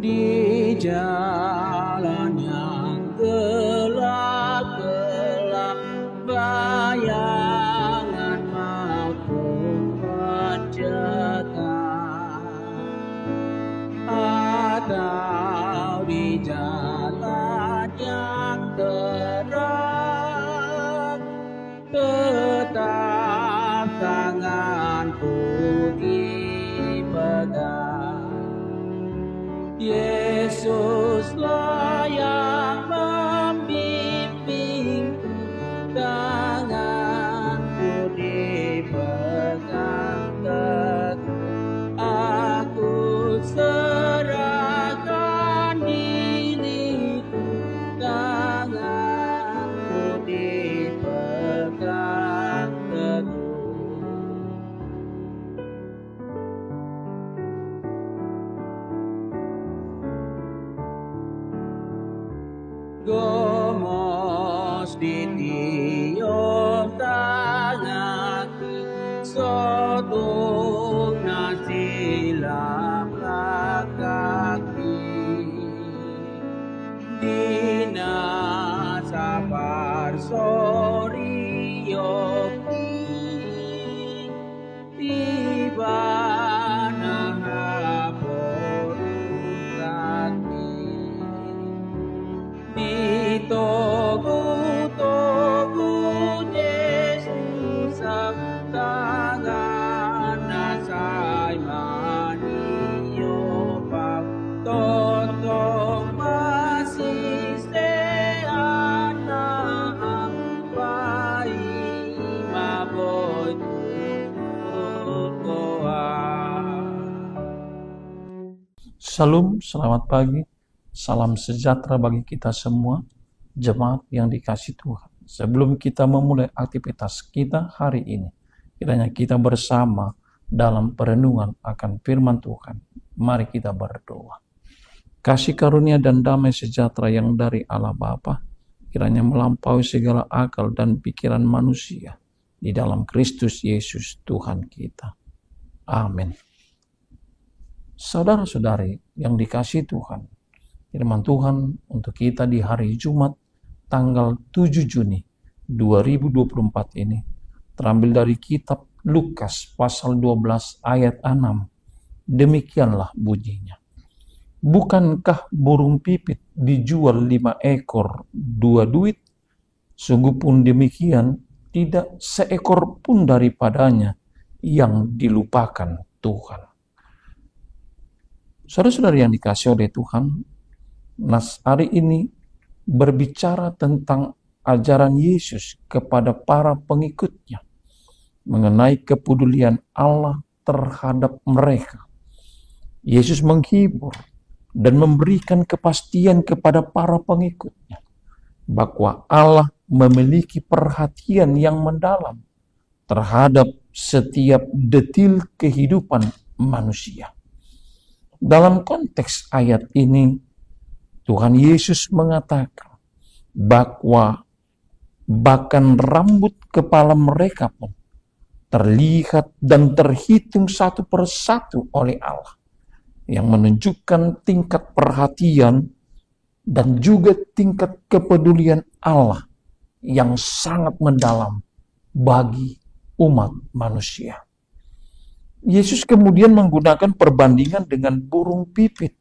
di jalan yang gelap-gelap, bayangan maut pun mencekam, atau di jalan yang terang, tetap tanganku dipegang. Yesuslah yang membimbingku, tanganku dipegang teguh. Aku serahkan diriku, tanganku dipegang teguh. Gomos ditiup tanganku, sotung nasilam kaki. Dina sabar sorioki, tiba togu Yesus tangan nasai maniopak totong masih seana bai maboy koa. Salam, selamat pagi, salam sejahtera bagi kita semua, jemaat yang dikasihi Tuhan. Sebelum kita memulai aktivitas kita hari ini, kiranya kita bersama dalam perenungan akan firman Tuhan. Mari kita berdoa. Kasih karunia dan damai sejahtera yang dari Allah Bapa, kiranya melampaui segala akal dan pikiran manusia di dalam Kristus Yesus Tuhan kita. Amin. Saudara-saudari yang dikasihi Tuhan, firman Tuhan untuk kita di hari Jumat tanggal 7 Juni 2024 ini terambil dari kitab Lukas pasal 12 ayat 6. Demikianlah bunyinya. Bukankah burung pipit dijual 5 ekor 2 duit? Sungguh pun demikian, tidak seekor pun daripadanya yang dilupakan Tuhan. Saudara-saudari yang dikasihi oleh Tuhan, nas hari ini berbicara tentang ajaran Yesus kepada para pengikutnya mengenai kepedulian Allah terhadap mereka. Yesus menghibur dan memberikan kepastian kepada para pengikutnya bahwa Allah memiliki perhatian yang mendalam terhadap setiap detil kehidupan manusia. Dalam konteks ayat ini, Tuhan Yesus mengatakan bahwa bahkan rambut kepala mereka pun terlihat dan terhitung satu persatu oleh Allah, yang menunjukkan tingkat perhatian dan juga tingkat kepedulian Allah yang sangat mendalam bagi umat manusia. Yesus kemudian menggunakan perbandingan dengan burung pipit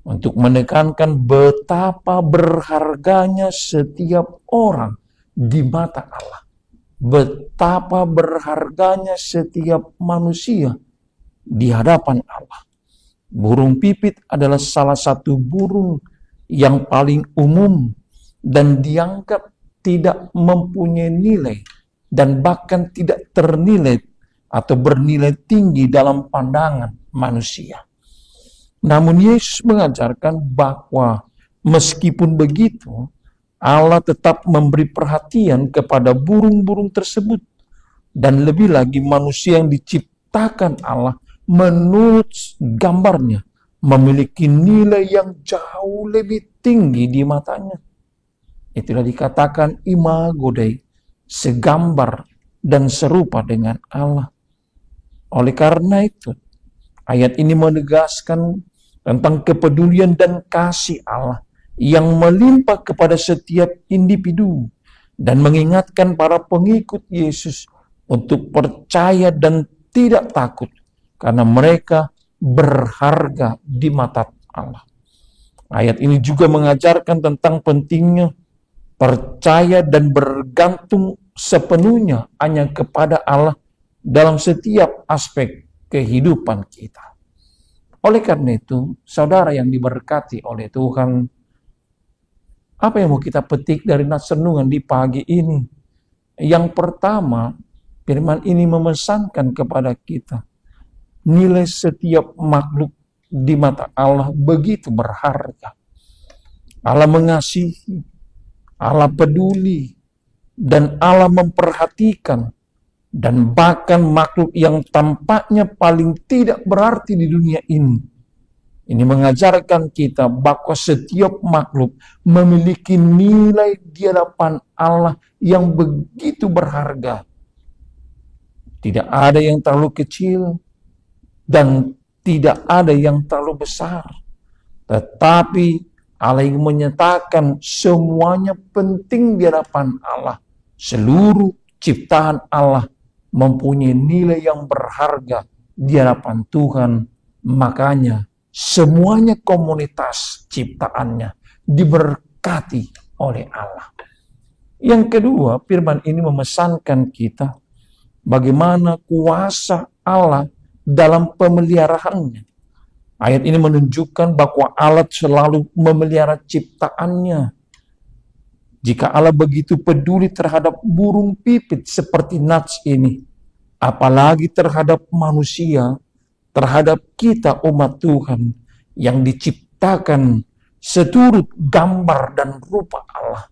untuk menekankan betapa berharganya setiap orang di mata Allah. Betapa berharganya setiap manusia di hadapan Allah. Burung pipit adalah salah satu burung yang paling umum dan dianggap tidak mempunyai nilai dan bahkan tidak ternilai atau bernilai tinggi dalam pandangan manusia. Namun Yesus mengajarkan bahwa meskipun begitu, Allah tetap memberi perhatian kepada burung-burung tersebut. Dan lebih lagi manusia yang diciptakan Allah menurut gambarnya memiliki nilai yang jauh lebih tinggi di matanya. Itulah dikatakan imago Dei, segambar dan serupa dengan Allah. Oleh karena itu, ayat ini menegaskan tentang kepedulian dan kasih Allah yang melimpah kepada setiap individu dan mengingatkan para pengikut Yesus untuk percaya dan tidak takut karena mereka berharga di mata Allah. Ayat ini juga mengajarkan tentang pentingnya percaya dan bergantung sepenuhnya hanya kepada Allah dalam setiap aspek kehidupan kita. Oleh karena itu, saudara yang diberkati oleh Tuhan, apa yang mau kita petik dari renungan di pagi ini? Yang pertama, firman ini memesankan kepada kita, nilai setiap makhluk di mata Allah begitu berharga. Allah mengasihi, Allah peduli, dan Allah memperhatikan, dan bahkan makhluk yang tampaknya paling tidak berarti di dunia ini. Ini mengajarkan kita bahwa setiap makhluk memiliki nilai di hadapan Allah yang begitu berharga. Tidak ada yang terlalu kecil dan tidak ada yang terlalu besar. Tetapi Allah yang menyatakan semuanya penting di hadapan Allah. Seluruh ciptaan Allah mempunyai nilai yang berharga di hadapan Tuhan. Makanya semuanya komunitas ciptaannya diberkati oleh Allah. Yang kedua, firman ini memesankan kita bagaimana kuasa Allah dalam pemeliharaannya. Ayat ini menunjukkan bahwa Allah selalu memelihara ciptaannya. Jika Allah begitu peduli terhadap burung pipit seperti nats ini, apalagi terhadap manusia, terhadap kita umat Tuhan yang diciptakan seturut gambar dan rupa Allah,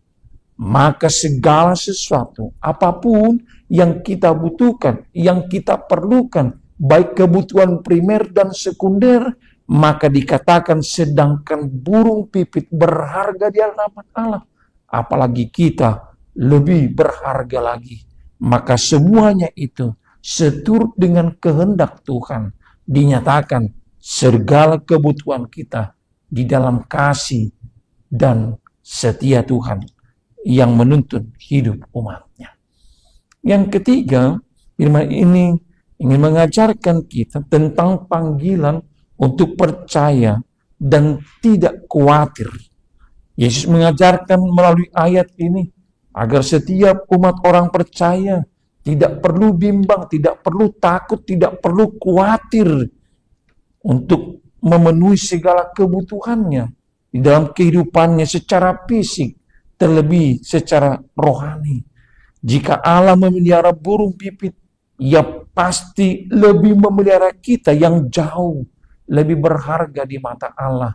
maka segala sesuatu, apapun yang kita butuhkan, yang kita perlukan, baik kebutuhan primer dan sekunder, maka dikatakan sedangkan burung pipit berharga di hadapan Allah, apalagi kita lebih berharga lagi. Maka semuanya itu seturut dengan kehendak Tuhan, dinyatakan segala kebutuhan kita di dalam kasih dan setia Tuhan yang menuntun hidup umatnya. Yang ketiga, firman ini ingin mengajarkan kita tentang panggilan untuk percaya dan tidak khawatir. Yesus mengajarkan melalui ayat ini agar setiap umat orang percaya tidak perlu bimbang, tidak perlu takut, tidak perlu khawatir untuk memenuhi segala kebutuhannya di dalam kehidupannya secara fisik, terlebih secara rohani. Jika Allah memelihara burung pipit, Ia pasti lebih memelihara kita yang jauh lebih berharga di mata Allah.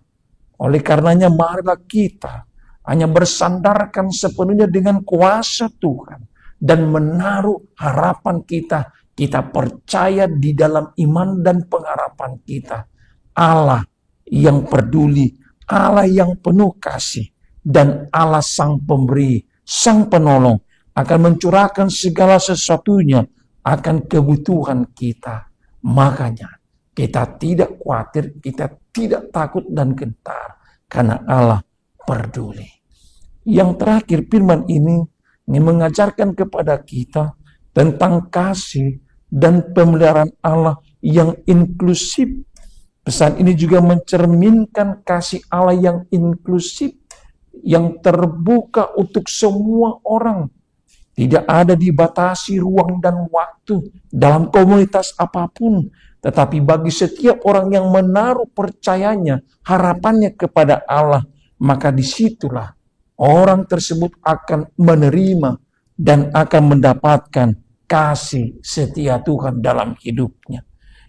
Oleh karenanya marilah kita hanya bersandarkan sepenuhnya dengan kuasa Tuhan dan menaruh harapan kita. Kita percaya di dalam iman dan pengharapan kita. Allah yang peduli, Allah yang penuh kasih, dan Allah sang pemberi, sang penolong akan mencurahkan segala sesuatunya akan kebutuhan kita. Makanya kita tidak khawatir, kita tidak takut dan gentar karena Allah peduli. Yang terakhir, firman ini mengajarkan kepada kita tentang kasih dan pemeliharaan Allah yang inklusif. Pesan ini juga mencerminkan kasih Allah yang inklusif, yang terbuka untuk semua orang. Tidak ada dibatasi ruang dan waktu dalam komunitas apapun. Tetapi bagi setiap orang yang menaruh percayanya, harapannya kepada Allah, maka disitulah orang tersebut akan menerima dan akan mendapatkan kasih setia Tuhan dalam hidupnya.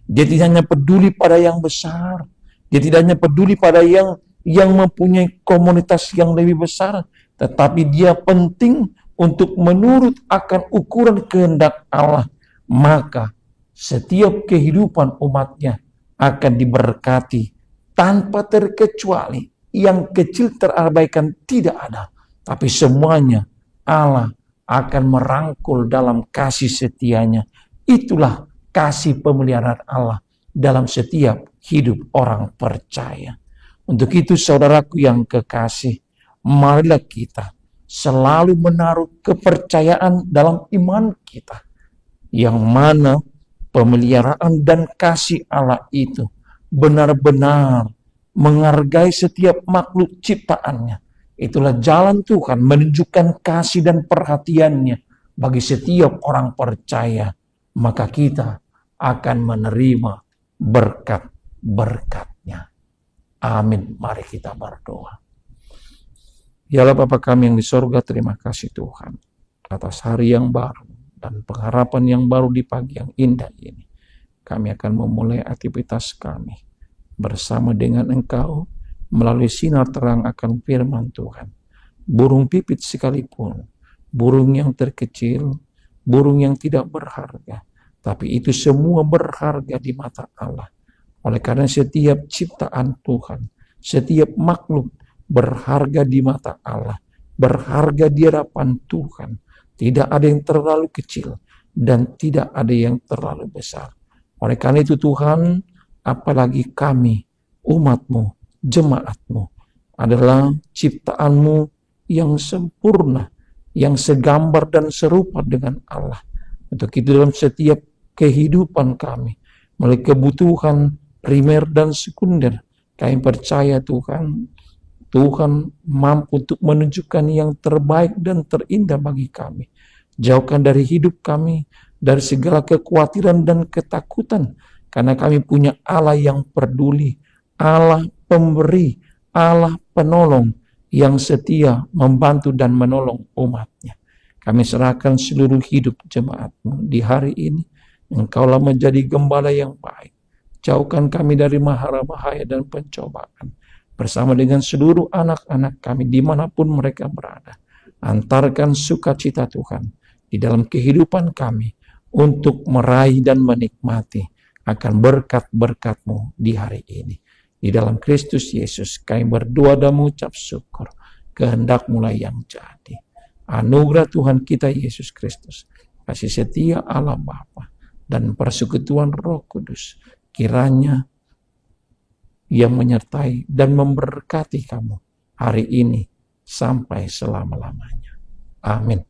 Dia tidak hanya peduli pada yang besar, dia tidak hanya peduli pada yang mempunyai komunitas yang lebih besar, tetapi dia penting untuk menurut akan ukuran kehendak Allah. Maka setiap kehidupan umatnya akan diberkati tanpa terkecuali. Yang kecil terabaikan tidak ada, tapi semuanya Allah akan merangkul dalam kasih setianya. Itulah kasih pemeliharaan Allah dalam setiap hidup orang percaya. Untuk itu saudaraku yang kekasih, marilah kita selalu menaruh kepercayaan dalam iman kita, yang mana pemeliharaan dan kasih Allah itu benar-benar menghargai setiap makhluk ciptaannya. Itulah jalan Tuhan menunjukkan kasih dan perhatiannya bagi setiap orang percaya. Maka kita akan menerima berkat-berkatnya. Amin. Mari kita berdoa. Ya Allah Bapa kami yang di sorga, terima kasih Tuhan atas hari yang baru dan pengharapan yang baru di pagi yang indah ini. Kami akan memulai aktivitas kami bersama dengan Engkau melalui sinar terang akan firman Tuhan. Burung pipit sekalipun, burung yang terkecil, burung yang tidak berharga, tapi itu semua berharga di mata Allah. Oleh karena setiap ciptaan Tuhan, setiap makhluk berharga di mata Allah, berharga di hadapan Tuhan. Tidak ada yang terlalu kecil dan tidak ada yang terlalu besar. Oleh karena itu Tuhan, apalagi kami, umat-Mu, jemaat-Mu, adalah ciptaan-Mu yang sempurna, yang segambar dan serupa dengan Allah. Untuk itu dalam setiap kehidupan kami, melalui kebutuhan primer dan sekunder, kami percaya Tuhan mampu untuk menunjukkan yang terbaik dan terindah bagi kami. Jauhkan dari hidup kami dari segala kekhawatiran dan ketakutan, karena kami punya Allah yang peduli, Allah pemberi, Allah penolong yang setia membantu dan menolong umatnya. Kami serahkan seluruh hidup jemaat-Mu di hari ini. Engkaulah menjadi gembala yang baik. Jauhkan kami dari mara bahaya dan pencobaan. Bersama dengan seluruh anak-anak kami dimanapun mereka berada. Antarkan sukacita Tuhan di dalam kehidupan kami untuk meraih dan menikmati akan berkat-berkat-Mu di hari ini. Di dalam Kristus Yesus kami berdoa dan mengucap syukur. Kehendak-Mu lah yang jadi. Anugerah Tuhan kita Yesus Kristus, kasih setia Allah Bapa, dan persekutuan Roh Kudus kiranya yang menyertai dan memberkati kamu hari ini sampai selama-lamanya. Amin.